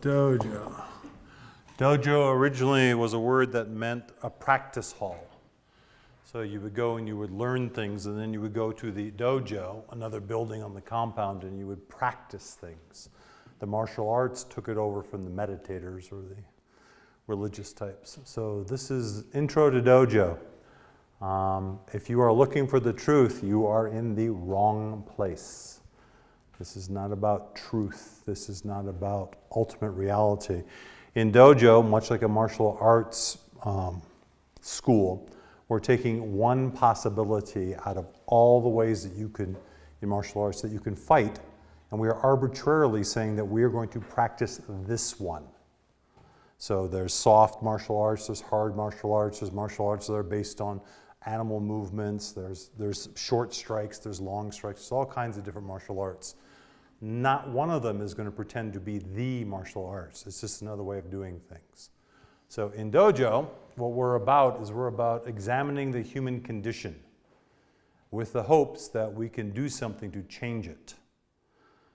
Dojo. Dojo originally was a word that meant a practice hall. So you would go and you would learn things, and then you would go to the dojo, another building on the compound, and you would practice things. The martial arts took it over from the meditators or the religious types. So this is Intro to Dojo. If you are looking for the truth, you are in the wrong place. This is not about truth. This is not about ultimate reality. In Dojo, much like a martial arts school, we're taking one possibility out of all the ways that you can, in martial arts, that you can fight, and we are arbitrarily saying that we are going to practice this one. So there's soft martial arts, there's hard martial arts, there's martial arts that are based on animal movements, there's short strikes, there's long strikes, there's all kinds of different martial arts. Not one of them is going to pretend to be the martial arts. It's just another way of doing things. So in Dojo, what we're about examining the human condition with the hopes that we can do something to change it.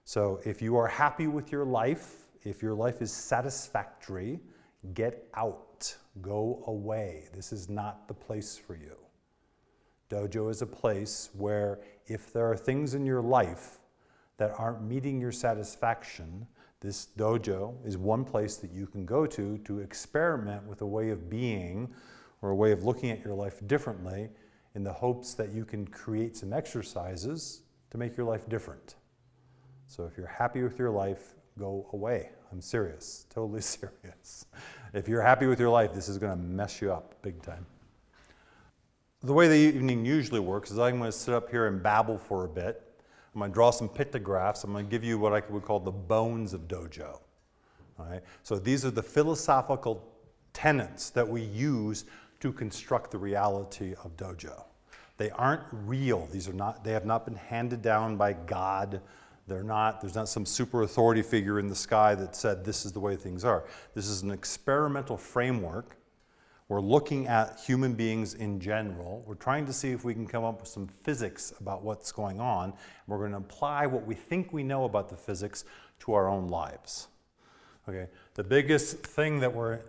So if you are happy with your life, if your life is satisfactory, get out, go away. This is not the place for you. Dojo is a place where if there are things in your life that aren't meeting your satisfaction, this dojo is one place that you can go to experiment with a way of being or a way of looking at your life differently in the hopes that you can create some exercises to make your life different. So if you're happy with your life, go away. I'm serious, totally serious. If you're happy with your life, this is going to mess you up big time. The way the evening usually works is I'm going to sit up here and babble for a bit. I'm going to draw some pictographs. I'm going to give you what I would call the bones of Dojo. All right? So these are the philosophical tenets that we use to construct the reality of Dojo. They aren't real. They have not been handed down by God. There's not some super authority figure in the sky that said this is the way things are. This is an experimental framework. We're looking at human beings in general. We're trying to see if we can come up with some physics about what's going on. We're going to apply what we think we know about the physics to our own lives. Okay. The biggest thing that we're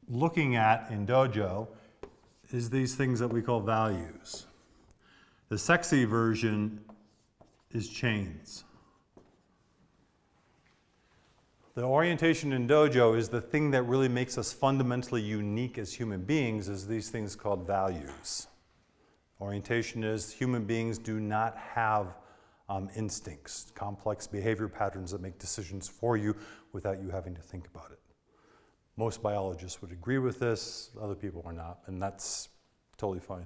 looking at in Dojo is these things that we call values. The sexy version is chains. The orientation in Dojo is the thing that really makes us fundamentally unique as human beings is these things called values. Orientation is human beings do not have instincts, complex behavior patterns that make decisions for you without you having to think about it. Most biologists would agree with this, other people are not, and that's totally fine.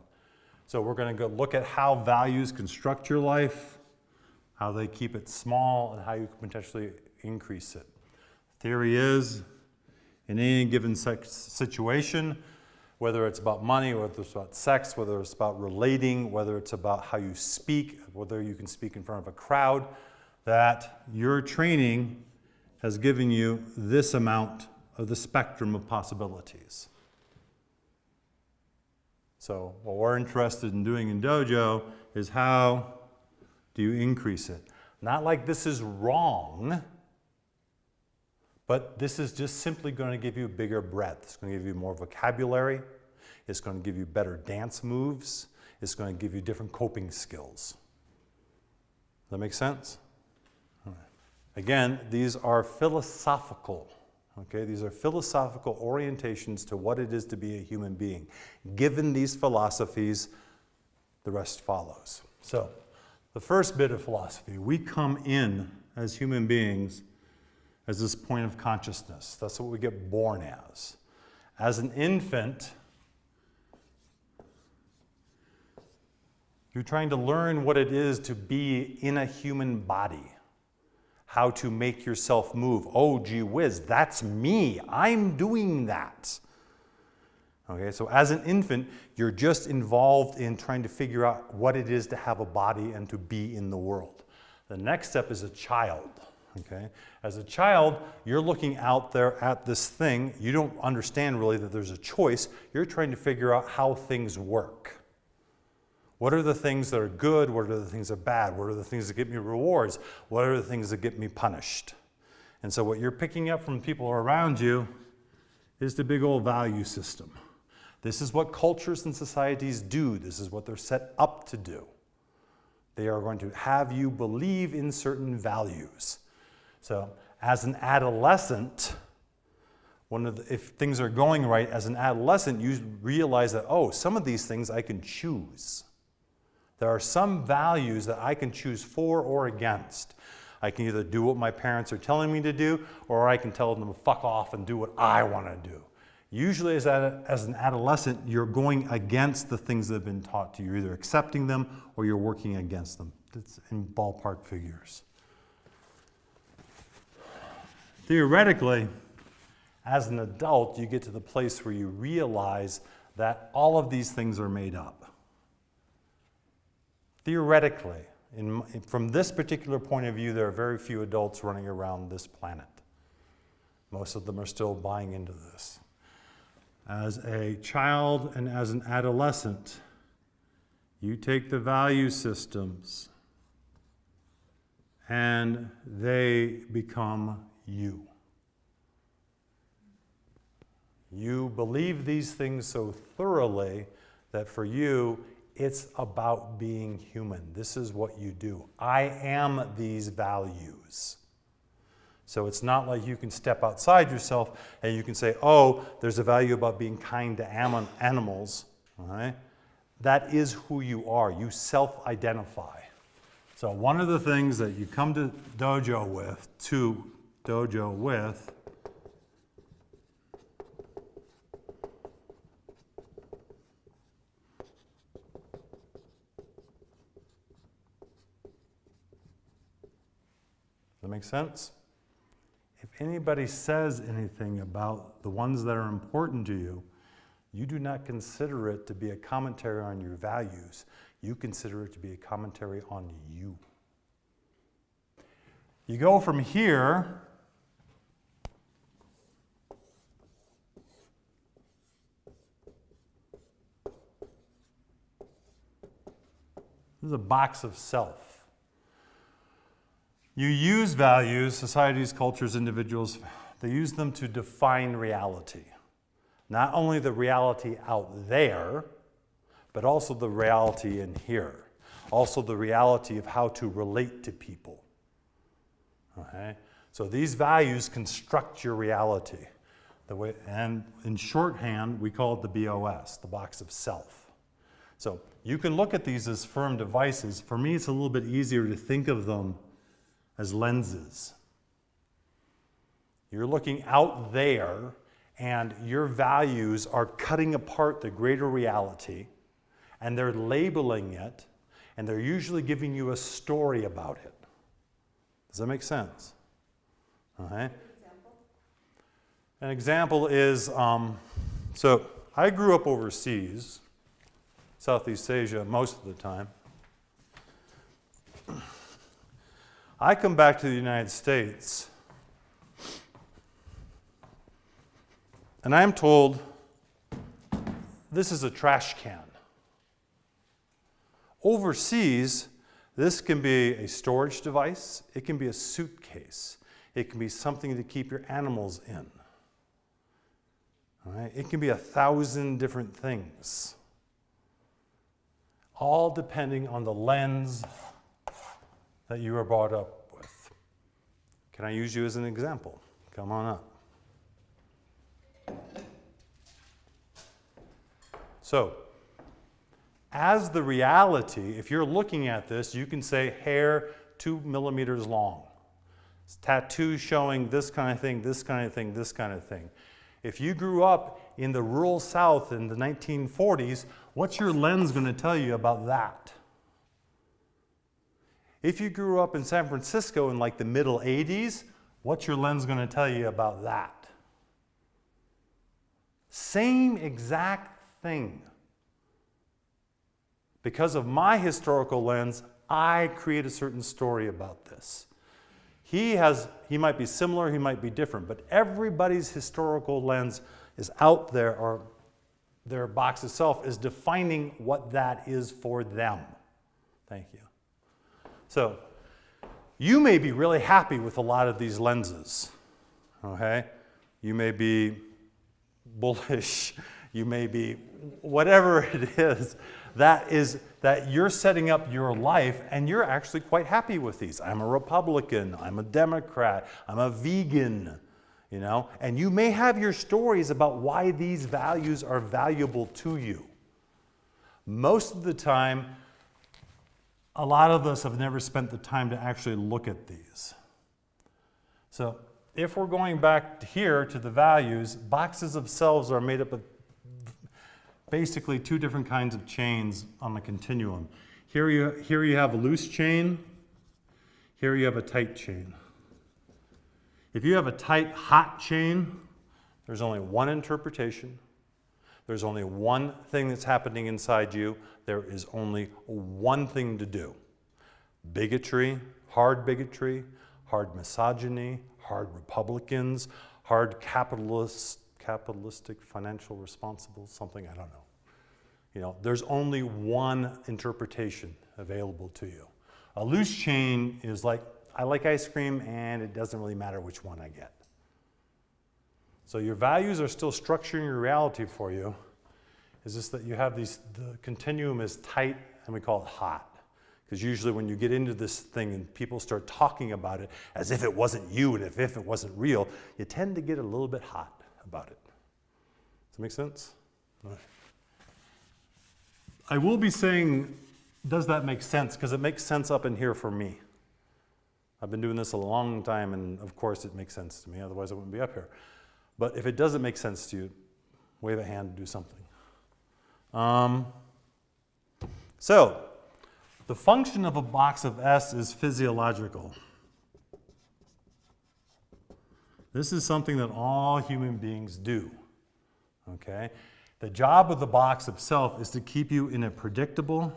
So we're going to go look at how values construct your life, how they keep it small, and how you can potentially increase it. Theory is, in any given situation, whether it's about money, whether it's about sex, whether it's about relating, whether it's about how you speak, whether you can speak in front of a crowd, that your training has given you this amount of the spectrum of possibilities. So what we're interested in doing in Dojo is how do you increase it? Not like this is wrong, but this is just simply going to give you bigger breadth. It's going to give you more vocabulary. It's going to give you better dance moves. It's going to give you different coping skills. Does that make sense? All right. Again, these are philosophical. Okay? These are philosophical orientations to what it is to be a human being. Given these philosophies, the rest follows. So, the first bit of philosophy, we come in as human beings as this point of consciousness. That's what we get born as. As an infant, you're trying to learn what it is to be in a human body, how to make yourself move. Oh, gee whiz, that's me. I'm doing that. Okay, so as an infant, you're just involved in trying to figure out what it is to have a body and to be in the world. The next step is a child. Okay? As a child, you're looking out there at this thing. You don't understand really that there's a choice. You're trying to figure out how things work. What are the things that are good? What are the things that are bad? What are the things that get me rewards? What are the things that get me punished? And so what you're picking up from people around you is the big old value system. This is what cultures and societies do. This is what they're set up to do. They are going to have you believe in certain values. So as an adolescent, if things are going right, as an adolescent, you realize that, oh, some of these things I can choose. There are some values that I can choose for or against. I can either do what my parents are telling me to do, or I can tell them to fuck off and do what I want to do. Usually as an adolescent, you're going against the things that have been taught to you. You're either accepting them or you're working against them. It's in ballpark figures. Theoretically, as an adult, you get to the place where you realize that all of these things are made up. Theoretically, from this particular point of view, there are very few adults running around this planet. Most of them are still buying into this. As a child and as an adolescent, you take the value systems and they become you. You believe these things so thoroughly that for you, it's about being human. This is what you do. I am these values. So it's not like you can step outside yourself and you can say, oh, there's a value about being kind to animals. All right? That is who you are. You self-identify. So one of the things that you come to Dojo with, does that make sense? If anybody says anything about the ones that are important to you, you do not consider it to be a commentary on your values. You consider it to be a commentary on you. You go from here this is a box of self. You use values, societies, cultures, individuals, they use them to define reality. Not only the reality out there, but also the reality in here. Also the reality of how to relate to people. Okay? So these values construct your reality. And in shorthand, we call it the BOS, the box of self. So you can look at these as firm devices. For me, it's a little bit easier to think of them as lenses. You're looking out there, and your values are cutting apart the greater reality, and they're labeling it, and they're usually giving you a story about it. Does that make sense? Okay. An example is, so I grew up overseas, Southeast Asia most of the time. I come back to the United States, and I'm told this is a trash can. Overseas, this can be a storage device, it can be a suitcase, it can be something to keep your animals in. All right? It can be 1,000 different things, all depending on the lens that you were brought up with. Can I use you as an example? Come on up. So, as the reality, if you're looking at this, you can say hair 2 millimeters long. Tattoos showing this kind of thing, this kind of thing, this kind of thing. If you grew up in the rural South in the 1940s, what's your lens going to tell you about that? If you grew up in San Francisco in like the middle 80s, what's your lens going to tell you about that? Same exact thing. Because of my historical lens, I create a certain story about this. He might be similar, he might be different, but everybody's historical lens is out there, or their box itself is defining what that is for them. Thank you. So, you may be really happy with a lot of these lenses. okay? You may be bullish, you may be whatever it is that you're setting up your life and you're actually quite happy with these. I'm a Republican, I'm a Democrat, I'm a vegan, you know? And you may have your stories about why these values are valuable to you. Most of the time, a lot of us have never spent the time to actually look at these. So if we're going back here to the values, boxes of selves are made up of basically two different kinds of chains on the continuum. Here you have a loose chain, here you have a tight chain. If you have a tight, hot chain, there's only one interpretation. There's only one thing that's happening inside you. There is only one thing to do. Bigotry, hard misogyny, hard Republicans, hard capitalistic financial responsible, something, I don't know. You know, there's only one interpretation available to you. A loose chain is like, I like ice cream and it doesn't really matter which one I get. So your values are still structuring your reality for you. It's just that you have these, the continuum is tight and we call it hot. Because usually when you get into this thing and people start talking about it as if it wasn't you and if it wasn't real, you tend to get a little bit hot about it. Does that make sense? All right. I will be saying, does that make sense? Because it makes sense up in here for me. I've been doing this a long time and of course it makes sense to me, otherwise I wouldn't be up here. But if it doesn't make sense to you, wave a hand and do something. So, the function of a box of S is physiological. This is something that all human beings do, okay? The job of the box of self is to keep you in a predictable,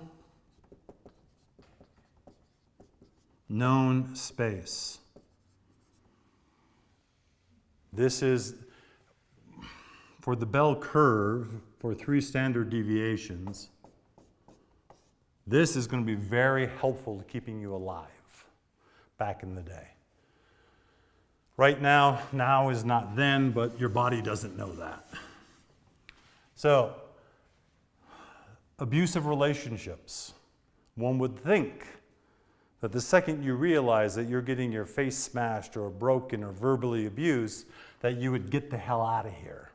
known space. This is, for the bell curve, for 3 standard deviations, this is going to be very helpful to keeping you alive back in the day. Right now, now is not then, but your body doesn't know that. So, abusive relationships. One would think that the second you realize that you're getting your face smashed or broken or verbally abused, that you would get the hell out of here.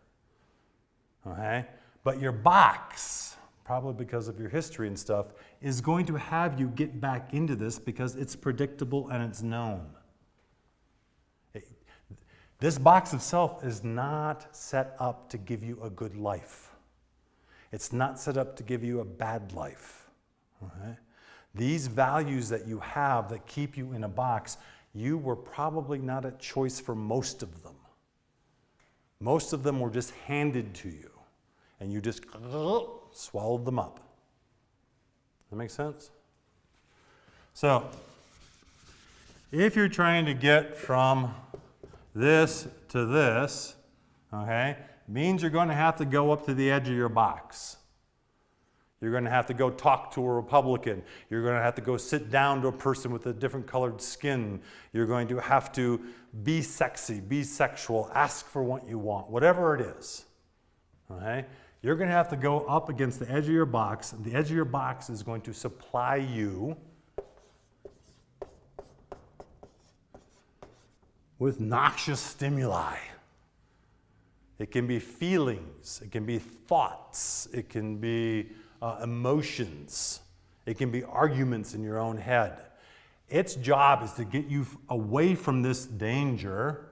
Okay? But your box, probably because of your history and stuff, is going to have you get back into this because it's predictable and it's known. This box of self is not set up to give you a good life. It's not set up to give you a bad life. Okay? These values that you have that keep you in a box, you were probably not a choice for most of them. Most of them were just handed to you, and you just swallowed them up. That makes sense? So, if you're trying to get from this to this, okay, means you're going to have to go up to the edge of your box. You're going to have to go talk to a Republican. You're going to have to go sit down to a person with a different colored skin. You're going to have to be sexy, be sexual, ask for what you want, whatever it is. Okay? You're going to have to go up against the edge of your box. And the edge of your box is going to supply you with noxious stimuli. It can be feelings, it can be thoughts, it can be emotions, it can be arguments in your own head. Its job is to get you away from this danger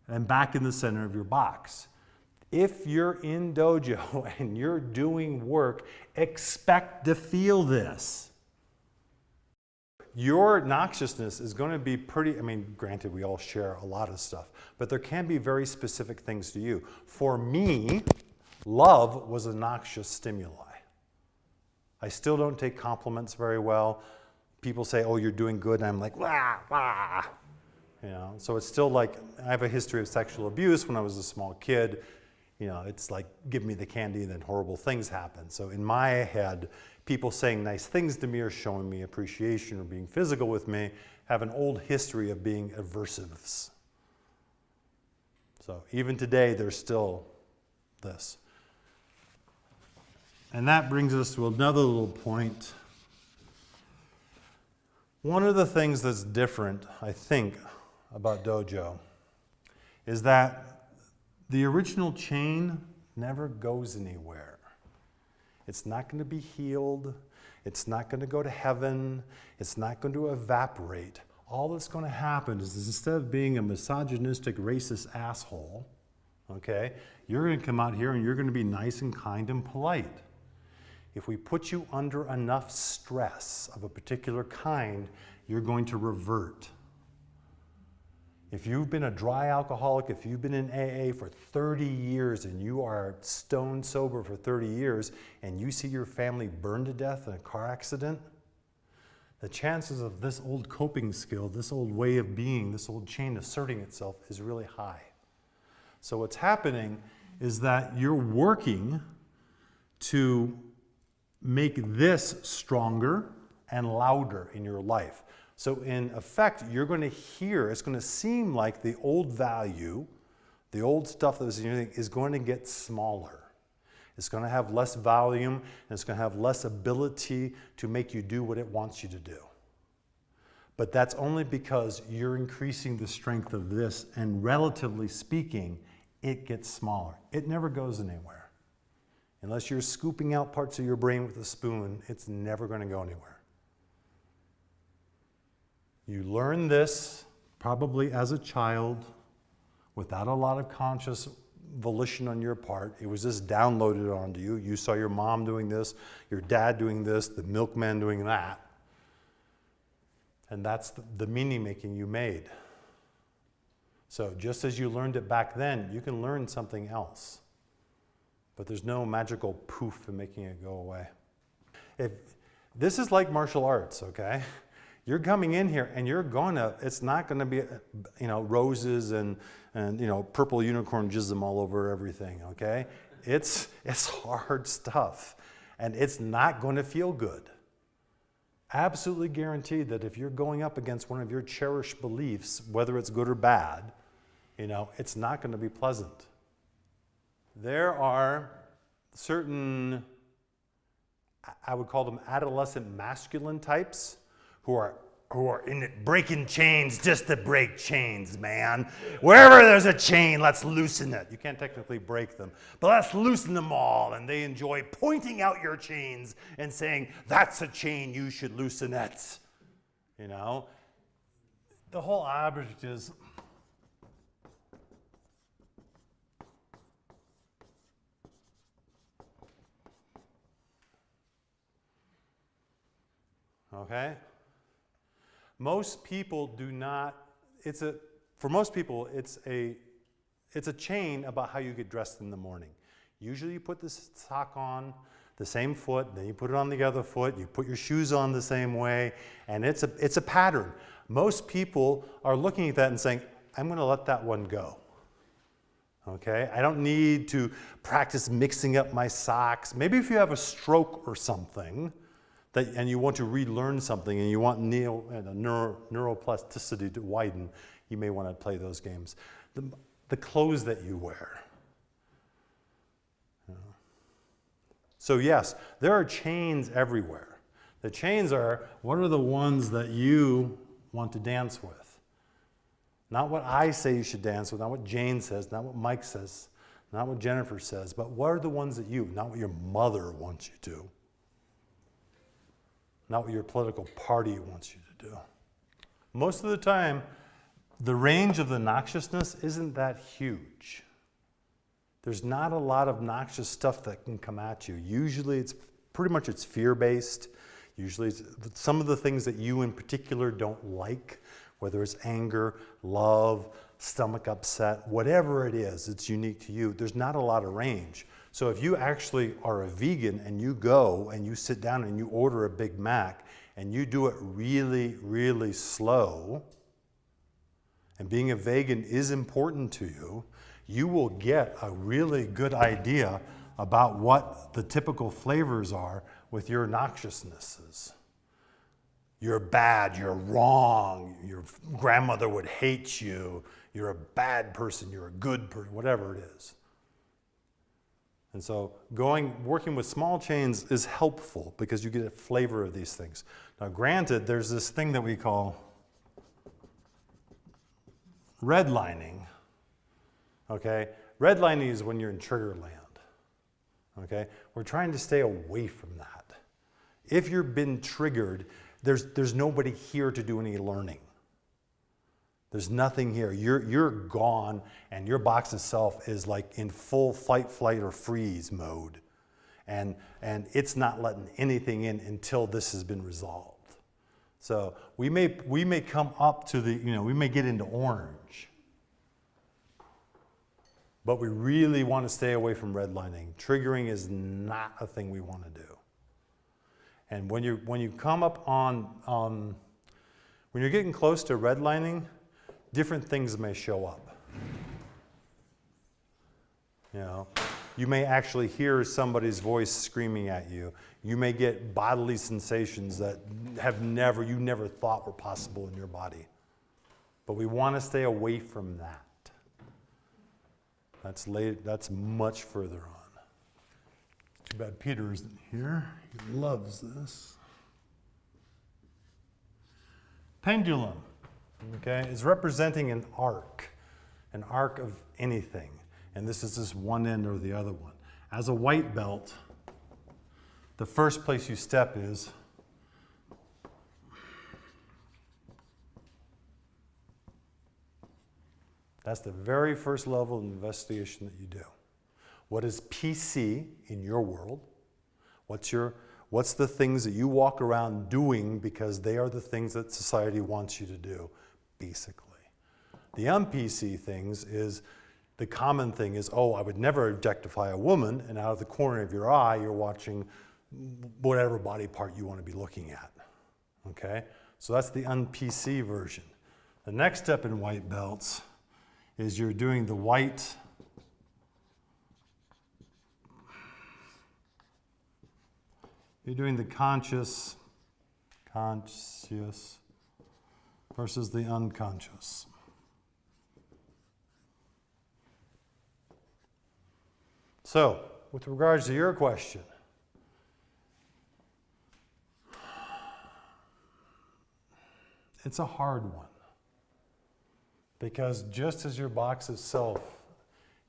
and back in the center of your box. If you're in dojo and you're doing work, expect to feel this. Your noxiousness is going to be pretty, I mean, granted, we all share a lot of stuff, but there can be very specific things to you. For me, love was a noxious stimuli. I still don't take compliments very well. People say, oh, you're doing good, and I'm like, wah, wah. You know, so it's still like, I have a history of sexual abuse when I was a small kid. You know, it's like, give me the candy and then horrible things happen. So in my head, people saying nice things to me or showing me appreciation or being physical with me have an old history of being aversives. So even today, there's still this. And that brings us to another little point. One of the things that's different, I think, about Dojo is that the original chain never goes anywhere. It's not going to be healed. It's not going to go to heaven. It's not going to evaporate. All that's going to happen is instead of being a misogynistic, racist asshole, okay, you're going to come out here and you're going to be nice and kind and polite. If we put you under enough stress of a particular kind, you're going to revert. If you've been a dry alcoholic, if you've been in AA for 30 years and you are stone sober for 30 years and you see your family burned to death in a car accident, the chances of this old coping skill, this old way of being, this old chain asserting itself is really high. So what's happening is that you're working to make this stronger and louder in your life. So in effect, you're going to hear, it's going to seem like the old value, the old stuff that was in your thing is going to get smaller. It's going to have less volume, and it's going to have less ability to make you do what it wants you to do. But that's only because you're increasing the strength of this, and relatively speaking, it gets smaller. It never goes anywhere. Unless you're scooping out parts of your brain with a spoon, it's never going to go anywhere. You learn this probably as a child without a lot of conscious volition on your part. It was just downloaded onto you. You saw your mom doing this, your dad doing this, the milkman doing that. And that's the meaning making you made. So just as you learned it back then, you can learn something else. But there's no magical poof in making it go away. This is like martial arts, okay? You're coming in here and it's not gonna be, roses and purple unicorn jism all over everything, okay? It's hard stuff and it's not gonna feel good. Absolutely guaranteed that if you're going up against one of your cherished beliefs, whether it's good or bad, it's not gonna be pleasant. There are certain, I would call them adolescent masculine types, who are in it breaking chains just to break chains, man. Wherever there's a chain, let's loosen it. You can't technically break them, but let's loosen them all. And they enjoy pointing out your chains and saying, that's a chain, you should loosen it. The whole object is, okay? Most people do not, for most people, it's a chain about how you get dressed in the morning. Usually you put this sock on the same foot, then you put it on the other foot, you put your shoes on the same way, and it's a pattern. Most people are looking at that and saying, I'm gonna let that one go. Okay, I don't need to practice mixing up my socks. Maybe if you have a stroke or something, and you want to relearn something and you want neuroplasticity to widen, you may want to play those games. The clothes that you wear. So yes, there are chains everywhere. The chains are, what are the ones that you want to dance with? Not what I say you should dance with, not what Jane says, not what Mike says, not what Jennifer says, but what are the ones that not what your mother wants you to. Not what your political party wants you to do. Most of the time, the range of the noxiousness isn't that huge. There's not a lot of noxious stuff that can come at you. Usually it's fear-based. Usually it's some of the things that you in particular don't like, whether it's anger, love, stomach upset, whatever it is, it's unique to you. There's not a lot of range. So if you actually are a vegan and you go and you sit down and you order a Big Mac and you do it really, really slow, and being a vegan is important to you, you will get a really good idea about what the typical flavors are with your noxiousnesses. You're bad, you're wrong, your grandmother would hate you, you're a bad person, you're a good person, whatever it is. And so working with small chains is helpful because you get a flavor of these things. Now granted, there's this thing that we call redlining, okay? Redlining is when you're in trigger land, okay? We're trying to stay away from that. If you've been triggered, there's nobody here to do any learning. There's nothing here. You're gone, and your box itself is like in full fight, flight, or freeze mode. And it's not letting anything in until this has been resolved. So we may come up to we may get into orange. But we really want to stay away from redlining. Triggering is not a thing we want to do. And when you come up on, when you're getting close to redlining, different things may show up. You may actually hear somebody's voice screaming at you. You may get bodily sensations that you never thought were possible in your body. But we want to stay away from that. That's much further on. Too bad Peter isn't here. He loves this. Pendulum, okay, is representing an arc of anything. And this is just one end or the other one. As a white belt, the first place you step is that's the very first level of investigation that you do. What is PC in your world? What's the things that you walk around doing because they are the things that society wants you to do, basically. The un-PC things is, the common thing is, oh, I would never objectify a woman, and out of the corner of your eye, you're watching whatever body part you want to be looking at, okay? So that's the un-PC version. The next step in white belts is you're doing the white, you're doing the conscious versus the unconscious. So, with regards to your question, it's a hard one. Because just as your box itself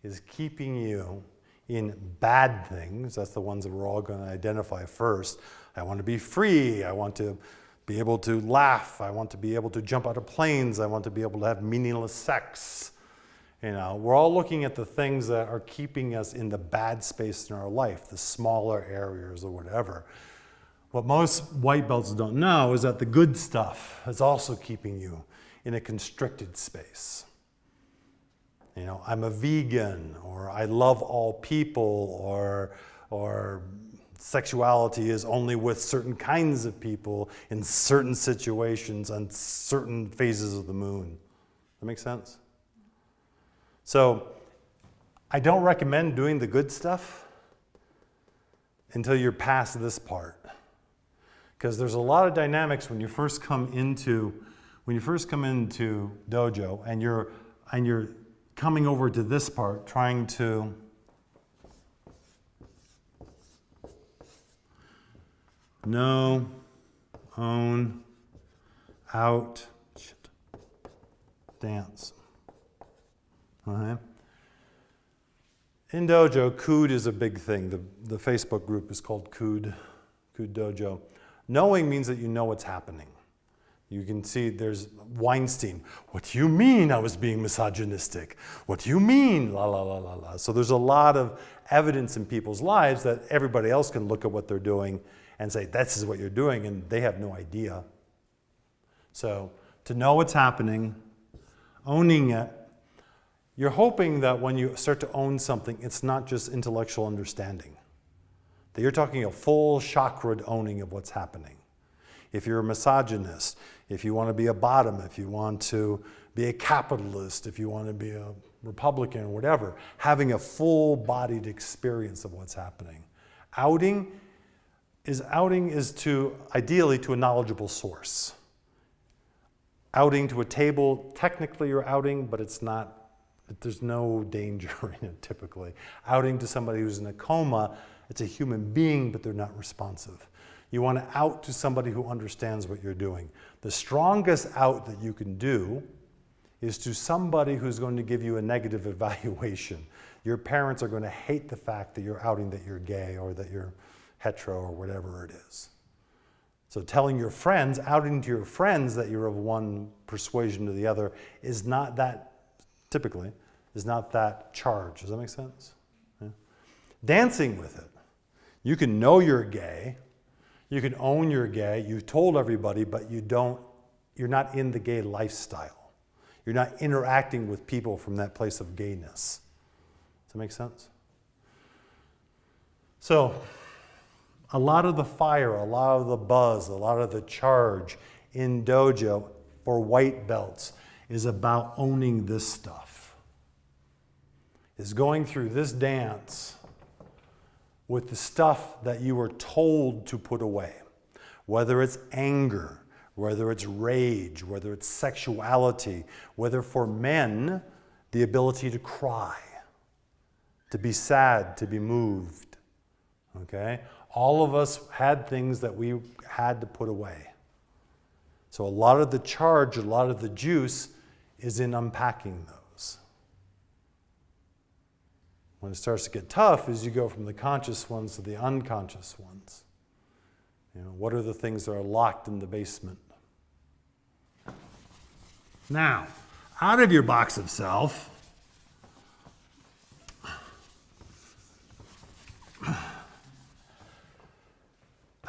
is keeping you in bad things, that's the ones that we're all going to identify first. I want to be free. I want to be able to laugh. I want to be able to jump out of planes. I want to be able to have meaningless sex. We're all looking at the things that are keeping us in the bad space in our life, the smaller areas or whatever. What most white belts don't know is that the good stuff is also keeping you in a constricted space. I'm a vegan, or I love all people, or sexuality is only with certain kinds of people in certain situations on certain phases of the moon. That make sense? So I don't recommend doing the good stuff until you're past this part. Because there's a lot of dynamics when you first come into Dojo and you're coming over to this part, trying to know, own, out, dance. Okay. In Dojo, Kood is a big thing. The Facebook group is called Kood Dojo. Knowing means that you know what's happening. You can see there's Weinstein. What do you mean I was being misogynistic? What do you mean? La, la, la, la, la. So there's a lot of evidence in people's lives that everybody else can look at what they're doing and say, this is what you're doing, and they have no idea. So to know what's happening, owning it, you're hoping that when you start to own something, it's not just intellectual understanding. That you're talking a full chakra'd owning of what's happening. If you're a misogynist, if you want to be a bottom, if you want to be a capitalist, if you want to be a Republican or whatever, having a full-bodied experience of what's happening. Outing is outing is ideally to a knowledgeable source. Outing to a table, technically you're outing, but it's not, there's no danger in it typically. Outing to somebody who's in a coma, it's a human being, but they're not responsive. You want to out to somebody who understands what you're doing. The strongest out that you can do is to somebody who's going to give you a negative evaluation. Your parents are going to hate the fact that you're outing that you're gay or that you're hetero or whatever it is. So telling your friends, outing to your friends that you're of one persuasion to the other is not that, typically, is not that charged. Does that make sense? Yeah. Dancing with it. You can know you're gay. You can own you're gay. You've told everybody, but you're not in the gay lifestyle. You're not interacting with people from that place of gayness. Does that make sense? So, a lot of the fire, a lot of the buzz, a lot of the charge in dojo for white belts is about owning this stuff. Is going through this dance with the stuff that you were told to put away. Whether it's anger, whether it's rage, whether it's sexuality, whether for men, the ability to cry, to be sad, to be moved, okay? All of us had things that we had to put away. So a lot of the charge, a lot of the juice is in unpacking those. When it starts to get tough is you go from the conscious ones to the unconscious ones. You know, what are the things that are locked in the basement? Now, out of your box of self,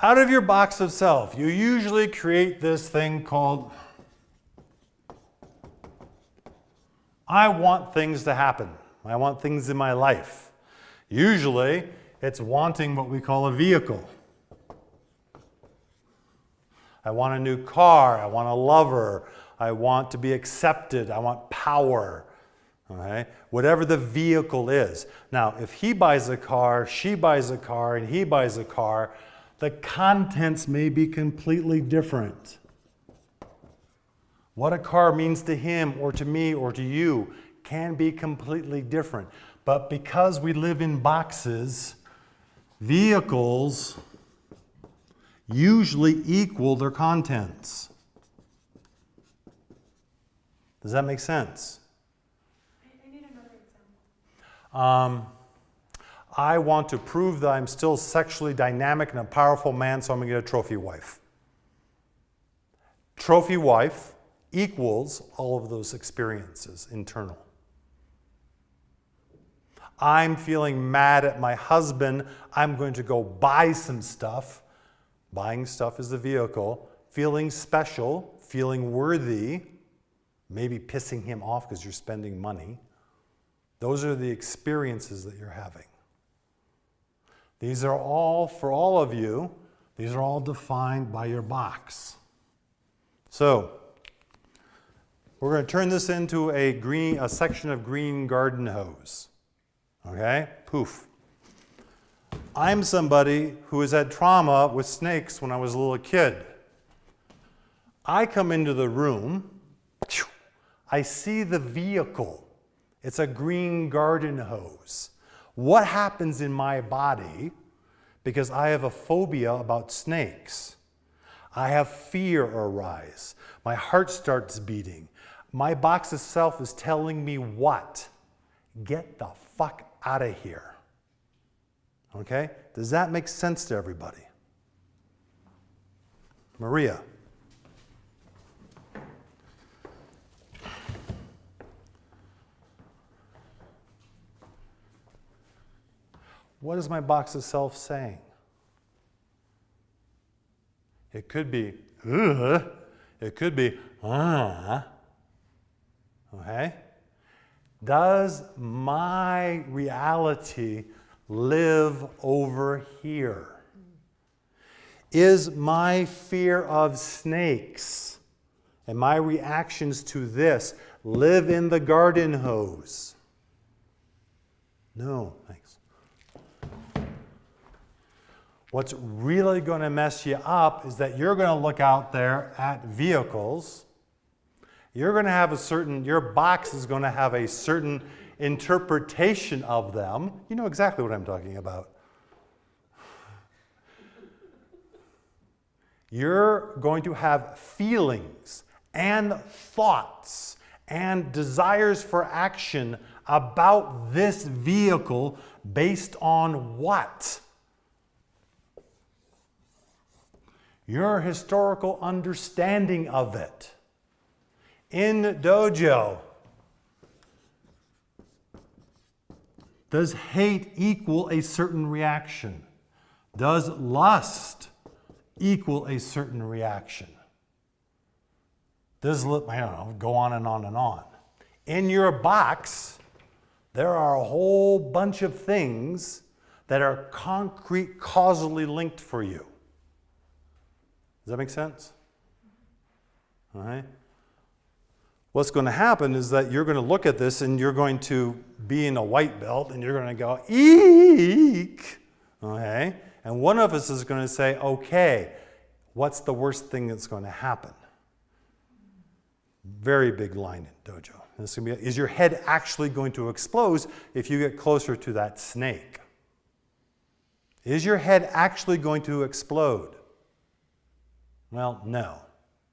out of your box of self, you usually create this thing called, I want things to happen. I want things in my life. Usually, it's wanting what we call a vehicle. I want a new car. I want a lover. I want to be accepted. I want power. Okay? Whatever the vehicle is. Now, if he buys a car, she buys a car, and he buys a car, the contents may be completely different. What a car means to him or to me or to you can be completely different. But because we live in boxes, vehicles usually equal their contents. Does that make sense? I need another example. I want to prove that I'm still sexually dynamic and a powerful man, so I'm going to get a trophy wife. Trophy wife equals all of those experiences, internal. I'm feeling mad at my husband. I'm going to go buy some stuff. Buying stuff is the vehicle. Feeling special, feeling worthy, maybe pissing him off because you're spending money. Those are the experiences that you're having. These are all, for all of you, these are all defined by your box. So, we're going to turn this into a section of green garden hose. Okay? Poof. I'm somebody who has had trauma with snakes when I was a little kid. I come into the room, I see the vehicle. It's a green garden hose. What happens in my body, because I have a phobia about snakes? I have fear arise. My heart starts beating. My box of self is telling me what? Get the fuck out of here. Okay? Does that make sense to everybody? Maria. What is my box of self saying? It could be, ugh. It could be, okay? Does my reality live over here? Is my fear of snakes and my reactions to this live in the garden hose? No, thanks. What's really going to mess you up is that you're going to look out there at vehicles. You're going to have your box is going to have a certain interpretation of them. You know exactly what I'm talking about. You're going to have feelings and thoughts and desires for action about this vehicle based on what? Your historical understanding of it. In Dojo, does hate equal a certain reaction? Does lust equal a certain reaction? Does, I don't know, go on and on and on. In your box, there are a whole bunch of things that are concrete, causally linked for you. Does that make sense? All right. What's going to happen is that you're going to look at this and you're going to be in a white belt and you're going to go, eek! Okay? And one of us is going to say, okay, what's the worst thing that's going to happen? Very big line in Dojo. This is going to be, is your head actually going to explode if you get closer to that snake? Is your head actually going to explode? Well, no.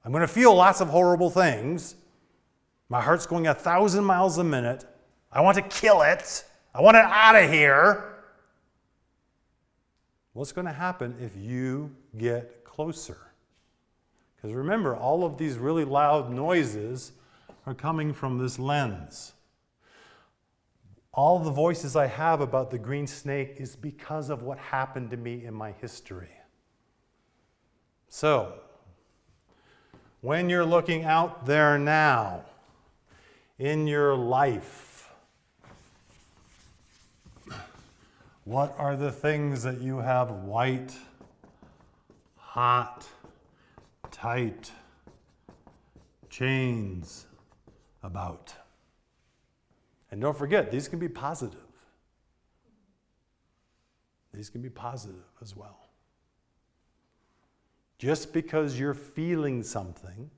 I'm going to feel lots of horrible things. My heart's going 1,000 miles a minute. I want to kill it. I want it out of here. What's going to happen if you get closer? Because remember, all of these really loud noises are coming from this lens. All the voices I have about the green snake is because of what happened to me in my history. So, when you're looking out there now, in your life, what are the things that you have white, hot, tight chains about? And don't forget, these can be positive. These can be positive as well. Just because you're feeling something,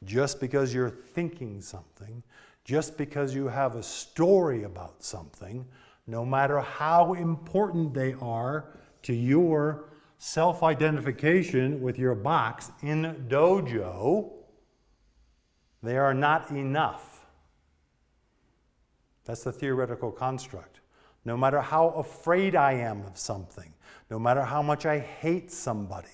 just because you're thinking something, just because you have a story about something, no matter how important they are to your self-identification with your box in Dojo, they are not enough. That's the theoretical construct. No matter how afraid I am of something, no matter how much I hate somebody,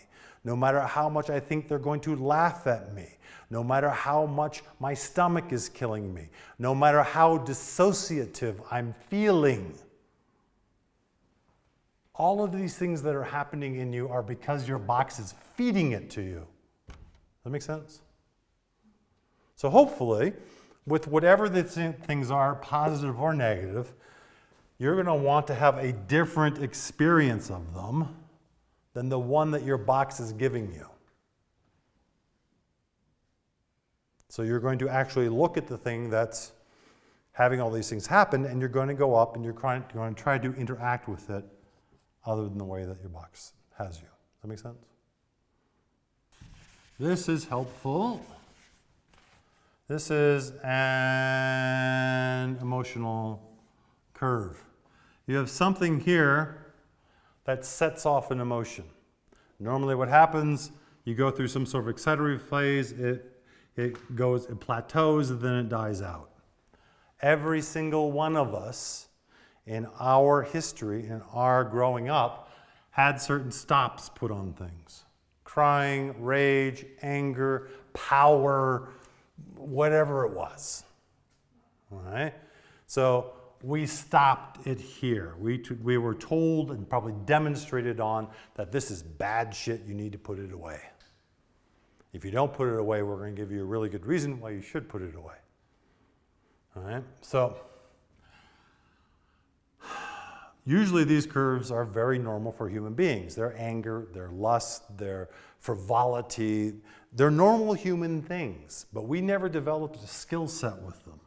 no matter how much I think they're going to laugh at me, no matter how much my stomach is killing me, no matter how dissociative I'm feeling, all of these things that are happening in you are because your box is feeding it to you. Does that make sense? So hopefully, with whatever the things are, positive or negative, you're going to want to have a different experience of them than the one that your box is giving you. So you're going to actually look at the thing that's having all these things happen, and you're going to go up and you're going to try to interact with it other than the way that your box has you. Does that make sense? This is helpful. This is an emotional curve. You have something here that sets off an emotion. Normally what happens, you go through some sort of excitatory phase, it plateaus, and then it dies out. Every single one of us in our history, in our growing up, had certain stops put on things. Crying, rage, anger, power, whatever it was. All right? So we stopped it here. We were told and probably demonstrated on that this is bad shit, you need to put it away. If you don't put it away, we're going to give you a really good reason why you should put it away. All right? So usually these curves are very normal for human beings. Their anger, their lust, their frivolity, they're normal human things, but we never developed a skill set with them.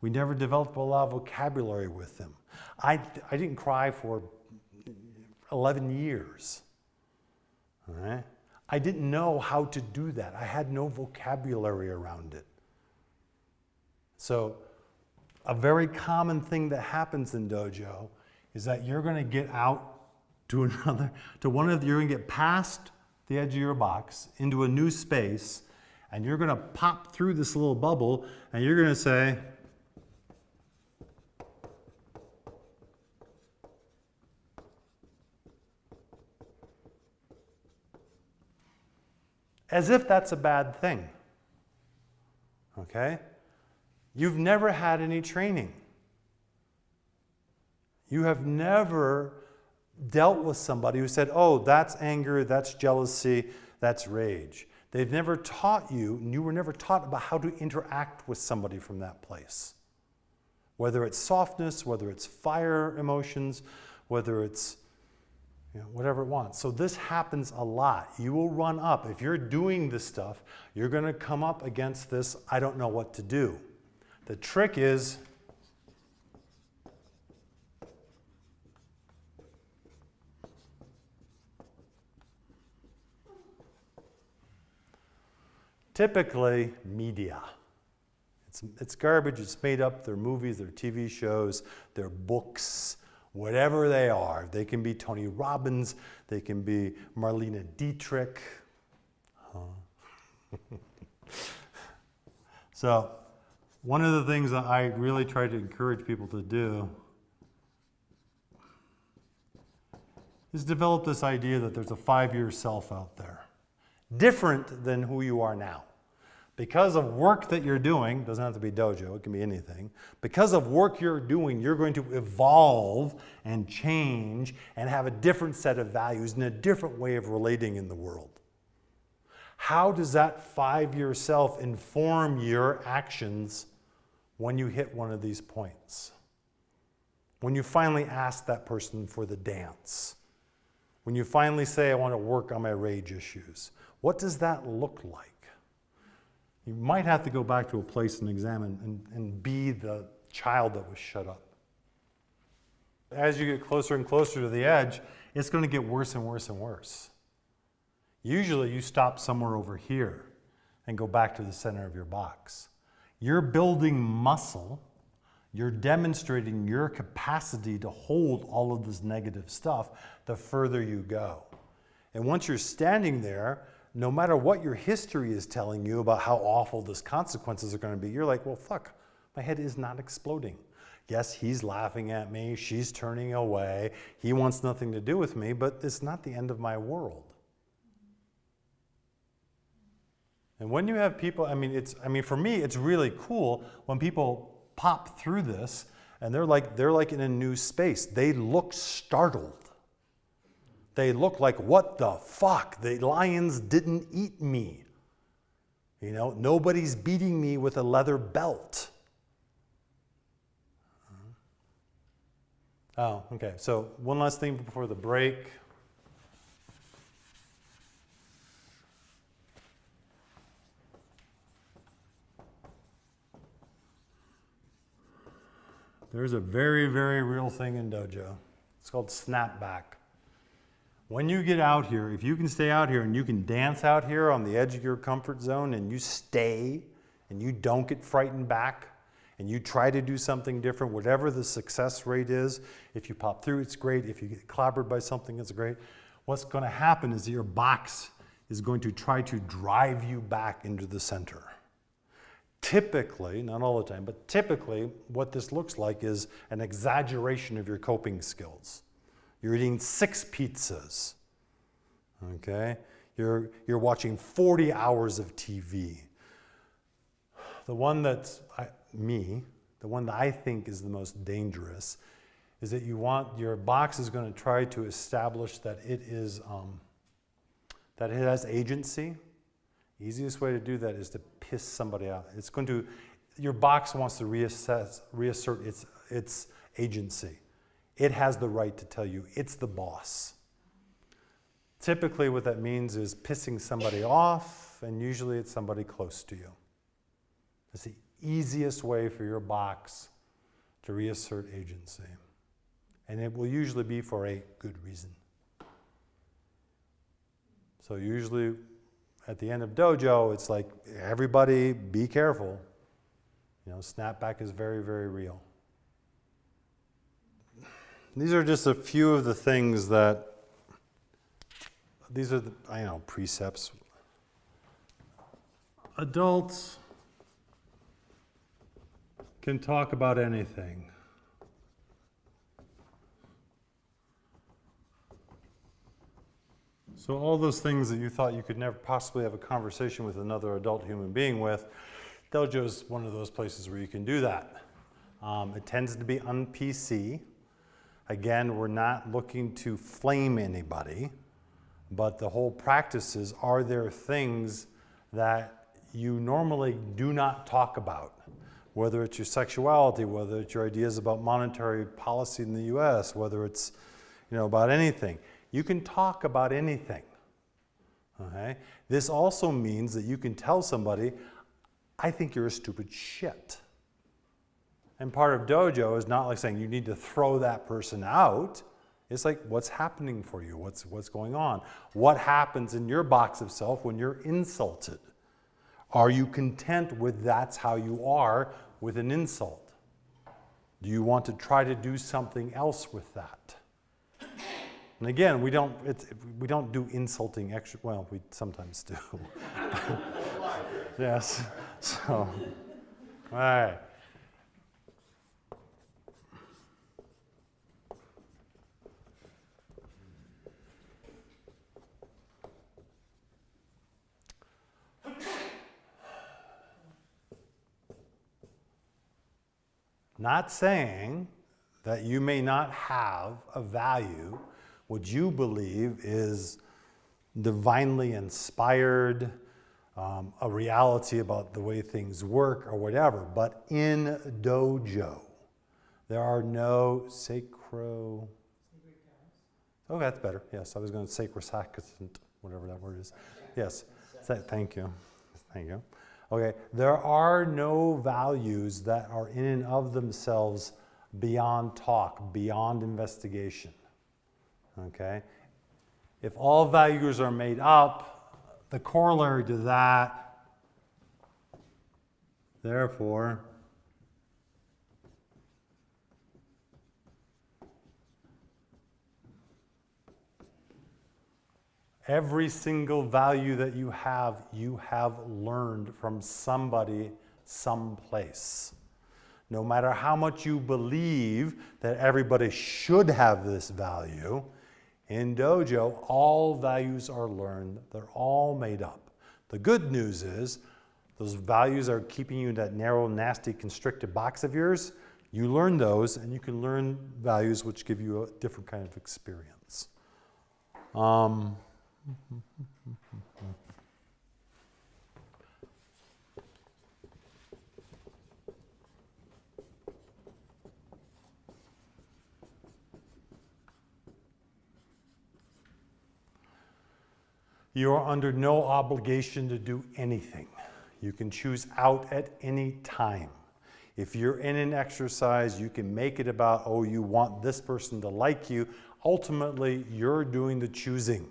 We never developed a lot of vocabulary with them. I didn't cry for 11 years. All right? I didn't know how to do that. I had no vocabulary around it. So a very common thing that happens in dojo is that you're going to get out to you're going to get past the edge of your box into a new space, and you're going to pop through this little bubble, and you're going to say, as if that's a bad thing. Okay? You've never had any training. You have never dealt with somebody who said, oh, that's anger, that's jealousy, that's rage. They've never taught you, and you were never taught about how to interact with somebody from that place. Whether it's softness, whether it's fire emotions, whether it's whatever it wants. So this happens a lot. You will run up. If you're doing this stuff, you're going to come up against this, I don't know what to do. The trick is, typically media. It's garbage. It's made up. They're movies, they're TV shows, they're books, whatever they are. They can be Tony Robbins, they can be Marlene Dietrich. So one of the things that I really try to encourage people to do is develop this idea that there's a 5-year self out there, different than who you are now. Because of work that you're doing, doesn't have to be dojo, it can be anything. Because of work you're doing, you're going to evolve and change and have a different set of values and a different way of relating in the world. How does that 5-year self inform your actions when you hit one of these points? When you finally ask that person for the dance? When you finally say, I want to work on my rage issues? What does that look like? You might have to go back to a place and examine and be the child that was shut up. As you get closer and closer to the edge, it's going to get worse and worse and worse. Usually you stop somewhere over here and go back to the center of your box. You're building muscle. You're demonstrating your capacity to hold all of this negative stuff the further you go. And once you're standing there, no matter what your history is telling you about how awful these consequences are going to be, you're like, well, fuck, my head is not exploding. Yes, he's laughing at me, she's turning away, he wants nothing to do with me, but it's not the end of my world. And when you have people, for me, it's really cool when people pop through this and they're like in a new space. They look startled. They look like, what the fuck? The lions didn't eat me. Nobody's beating me with a leather belt. Oh, okay. So one last thing before the break. There's a very, very real thing in dojo. It's called snapback. When you get out here, if you can stay out here and you can dance out here on the edge of your comfort zone and you stay and you don't get frightened back and you try to do something different, whatever the success rate is, if you pop through, it's great. If you get clobbered by something, it's great. What's going to happen is that your box is going to try to drive you back into the center. Typically, not all the time, but typically what this looks like is an exaggeration of your coping skills. You're eating 6 pizzas, okay? You're watching 40 hours of TV. The one that I think is the most dangerous is that your box is going to try to establish that it has agency. The easiest way to do that is to piss somebody out. Your box wants to reassert its agency. It has the right to tell you it's the boss. Typically what that means is pissing somebody off, and usually it's somebody close to you. It's the easiest way for your box to reassert agency. And it will usually be for a good reason. So usually at the end of dojo, it's like, everybody be careful. Snapback is very, very real. These are just a few of the things these are the, precepts. Adults can talk about anything. So all those things that you thought you could never possibly have a conversation with another adult human being with, dojo is one of those places where you can do that. It tends to be un-PC. Again, we're not looking to flame anybody, but the whole practice is, are there things that you normally do not talk about? Whether it's your sexuality, whether it's your ideas about monetary policy in the US, whether it's about anything. You can talk about anything. Okay? This also means that you can tell somebody, I think you're a stupid shit. And part of dojo is not like saying you need to throw that person out. It's like, what's happening for you? What's going on? What happens in your box of self when you're insulted? Are you content with that's how you are with an insult? Do you want to try to do something else with that? And again, we don't do insulting extra. Well, we sometimes do. Yes. So, all right. Not saying that you may not have a value, what you believe is divinely inspired, a reality about the way things work or whatever. But in dojo, there are no sacro... Oh, that's better. Yes, I was going to sacrosanct, whatever that word is. Yes, thank you. Thank you. Okay, there are no values that are in and of themselves beyond talk, beyond investigation. Okay? If all values are made up, the corollary to that, therefore, every single value that you have learned from somebody, someplace. No matter how much you believe that everybody should have this value, in dojo, all values are learned. They're all made up. The good news is, those values are keeping you in that narrow, nasty, constricted box of yours. You learn those, and you can learn values which give you a different kind of experience. You are under no obligation to do anything. You can choose out at any time. If you're in an exercise, you can make it about, oh, you want this person to like you. Ultimately, you're doing the choosing.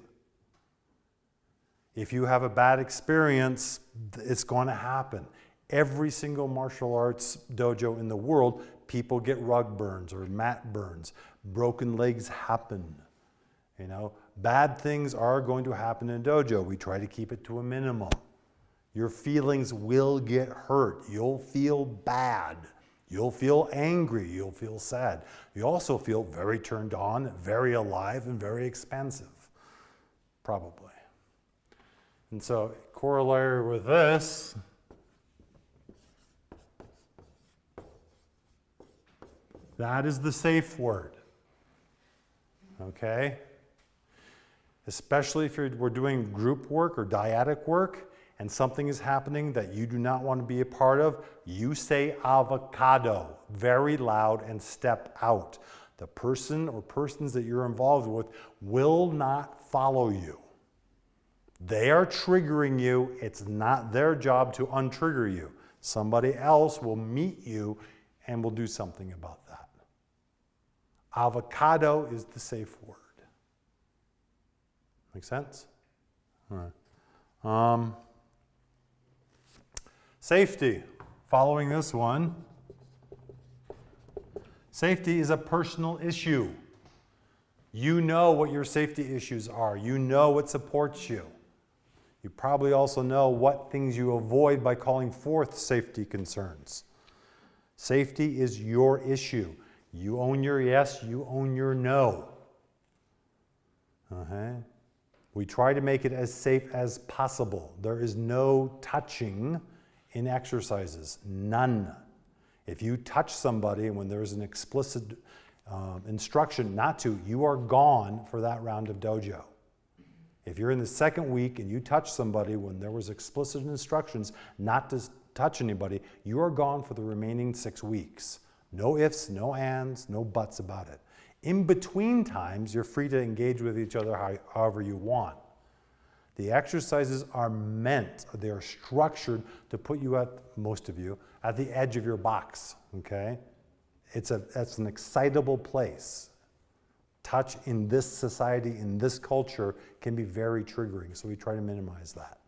If you have a bad experience, it's going to happen. Every single martial arts dojo in the world, people get rug burns or mat burns. Broken legs happen. Bad things are going to happen in dojo. We try to keep it to a minimum. Your feelings will get hurt. You'll feel bad. You'll feel angry. You'll feel sad. You also feel very turned on, very alive, and very expansive, probably. And so, corollary with this, that is the safe word. Okay? Especially if we're doing group work or dyadic work and something is happening that you do not want to be a part of, you say avocado very loud and step out. The person or persons that you're involved with will not follow you. They are triggering you. It's not their job to untrigger you. Somebody else will meet you and will do something about that. Avocado is the safe word. Make sense? All right. Safety. Following this one. Safety is a personal issue. You know what your safety issues are. You know what supports you. You probably also know what things you avoid by calling forth safety concerns. Safety is your issue. You own your yes, you own your no. Okay? We try to make it as safe as possible. There is no touching in exercises. None. If you touch somebody when there's an explicit instruction not to, you are gone for that round of dojo. If you're in the second week and you touch somebody when there was explicit instructions not to touch anybody, you are gone for the remaining 6 weeks. No ifs, no ands, no buts about it. In between times, you're free to engage with each other however you want. The exercises are meant, they are structured to put you most of you, at the edge of your box, okay? That's an excitable place. Touch in this society, in this culture, can be very triggering, so we try to minimize that.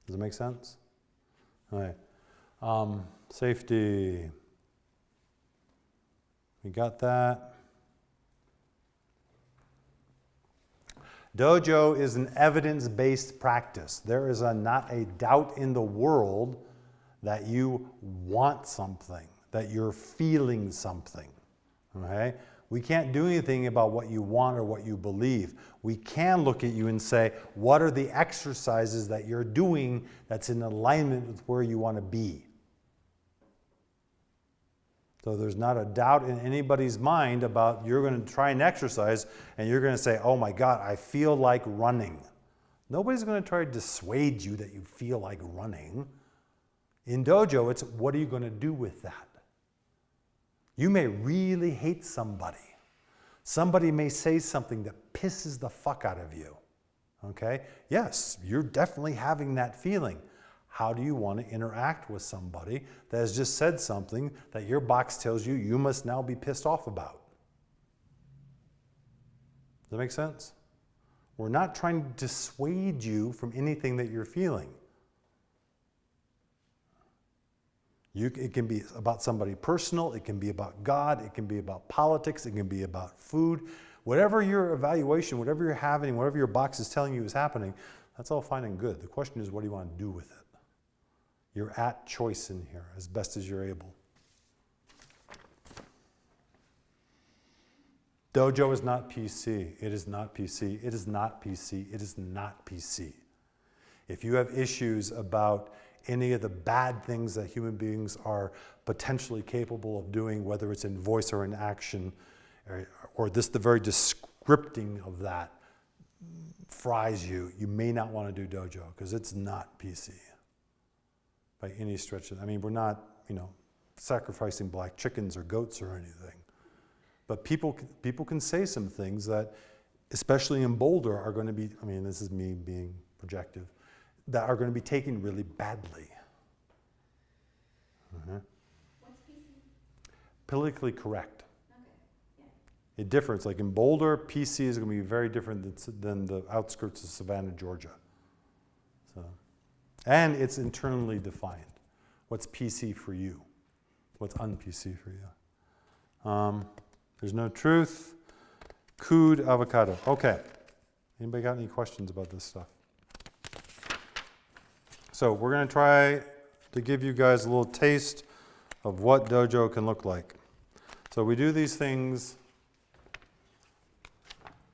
Does it make sense? All right. Safety. We got that. Dojo is an evidence-based practice. There is not a doubt in the world that you want something, that you're feeling something, okay? We can't do anything about what you want or what you believe. We can look at you and say, what are the exercises that you're doing that's in alignment with where you want to be? So there's not a doubt in anybody's mind about you're going to try an exercise and you're going to say, oh my God, I feel like running. Nobody's going to try to dissuade you that you feel like running. In dojo, it's what are you going to do with that? You may really hate somebody. Somebody may say something that pisses the fuck out of you. Okay? Yes, you're definitely having that feeling. How do you want to interact with somebody that has just said something that your box tells you you must now be pissed off about? Does that make sense? We're not trying to dissuade you from anything that you're feeling. It can be about somebody personal, it can be about God, it can be about politics, it can be about food. Whatever your evaluation, whatever you're having, whatever your box is telling you is happening, that's all fine and good. The question is, what do you want to do with it? You're at choice in here as best as you're able. Dojo is not PC. It is not PC. It is not PC. It is not PC. If you have issues about any of the bad things that human beings are potentially capable of doing, whether it's in voice or in action, or the very descripting of that fries you, you may not want to do dojo because it's not PC by any stretch. I mean, we're not, sacrificing black chickens or goats or anything. But people can say some things that, especially in Boulder, are going to be, this is me being projective, that are going to be taken really badly. What's PC? Politically correct. Okay. Yeah. It differs. Like in Boulder, PC is going to be very different than the outskirts of Savannah, Georgia. So, and it's internally defined. What's PC for you? What's un-PC for you? There's no truth. Cood avocado. Okay. Anybody got any questions about this stuff? So we're going to try to give you guys a little taste of what dojo can look like. So we do these things,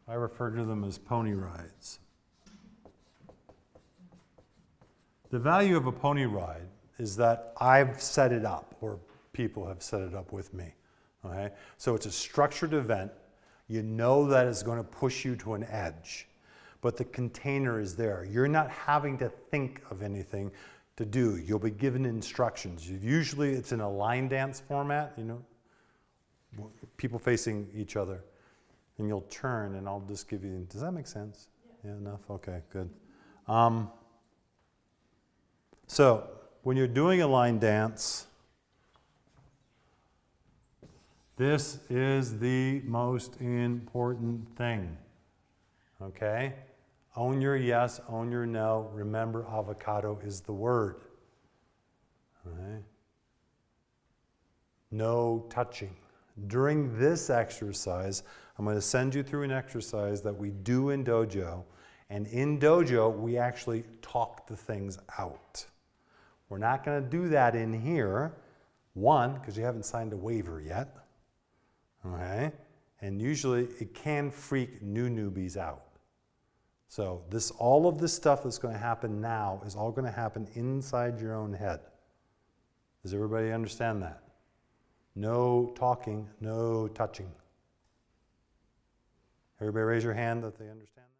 I refer to them as pony rides. The value of a pony ride is that I've set it up, or people have set it up with me. Okay? So it's a structured event. You know that it's going to push you to an edge, but the container is there. You're not having to think of anything to do. You'll be given instructions. Usually it's in a line dance format, people facing each other. And you'll turn and I'll just give you, does that make sense? Yeah, enough? Okay, good. So when you're doing a line dance, this is the most important thing, okay? Own your yes, own your no. Remember, avocado is the word. All right? No touching. During this exercise, I'm going to send you through an exercise that we do in Dojo. And in Dojo, we actually talk the things out. We're not going to do that in here. One, because you haven't signed a waiver yet. Okay? And usually it can freak new newbies out. So all of this stuff that's going to happen now is all going to happen inside your own head. Does everybody understand that? No talking, no touching. Everybody raise your hand that they understand that?